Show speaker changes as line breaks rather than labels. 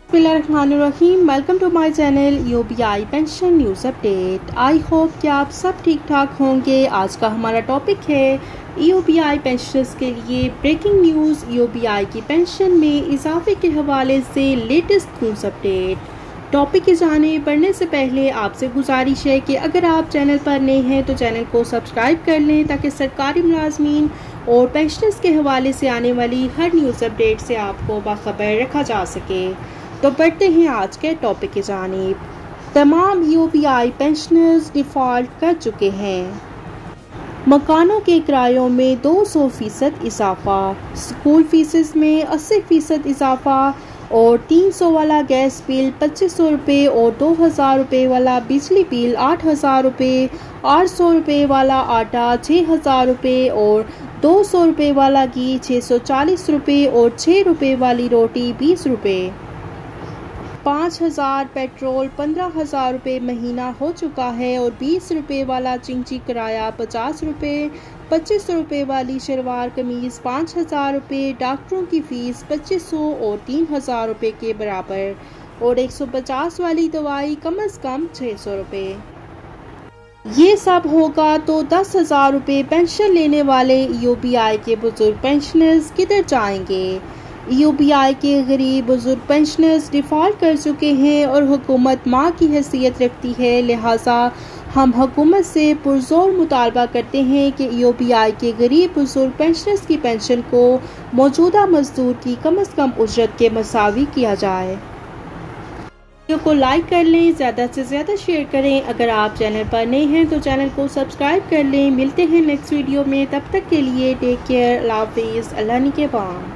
बिस्मिल्लाहिर्रहमानिर्रहीम। Welcome to my channel UBI pension news update. I hope कि आप सब ठीक ठाक होंगे। आज का हमारा टॉपिक है यूबीआई पेंशनर्स के लिए ब्रेकिंग न्यूज़। यूबीआई की पेंशन में इजाफे के हवाले से लेटेस्ट न्यूज़ अपडेट। टॉपिक की जाने बढ़ने से पहले आपसे गुजारिश है कि अगर आप चैनल पर नए हैं तो चैनल को सब्सक्राइब कर लें ताकि सरकारी मुलाजमीन और पेंशनर्स के हवाले से आने वाली हर न्यूज़ अपडेट से आपको बाखबर रखा जा सके। तो बढ़ते हैं आज के टॉपिक की जानिब। तमाम यूबीआई पेंशनर्स डिफ़ॉल्ट कर चुके हैं। मकानों के किरायों में 200% इजाफा, स्कूल फीसेस में 80% इजाफा और 300 वाला गैस बिल 2500 रुपये और 2000 रुपये वाला बिजली बिल 8000 रुपये, 800 रुपये वाला आटा 6000 रुपये और 200 रुपये वाला घी 640 रुपये और 6 रुपये वाली रोटी 20 रुपये। 5000 पेट्रोल 15,000 रुपये महीना हो चुका है और 20 रुपये वाला चिंची किराया 50 रुपये, 2500 रुपये वाली शलवार कमीज़ 5000 रुपये, डॉक्टरों की फ़ीस 2500 और 3000 रुपये के बराबर और 150 वाली दवाई कम अज़ कम 600 रुपये। ये सब होगा तो 10,000 रुपये पेंशन लेने वाले यूबीआई के बुजुर्ग पेंशनर्स किधर जाएंगे। यूबीआई के गरीब बुजुर्ग पेंशनर्स डिफ़ॉल्ट कर चुके हैं और हुकूमत माँ की हैसियत रखती है, लिहाजा हम हुकूमत से पुरज़ोर मुतालबा करते हैं कि यूबीआई के गरीब बुजुर्ग पेंशनर्स की पेंशन को मौजूदा मजदूर की कम अज़ कम उजरत के मसावी किया जाए। वीडियो को लाइक कर लें, ज़्यादा से ज़्यादा शेयर करें। अगर आप चैनल पर नए हैं तो चैनल को सब्सक्राइब कर लें। मिलते हैं नेक्स्ट वीडियो में, तब तक के लिए टेक केयर, अल्लाह हाफ़िज़, अल्लाह निगहबान।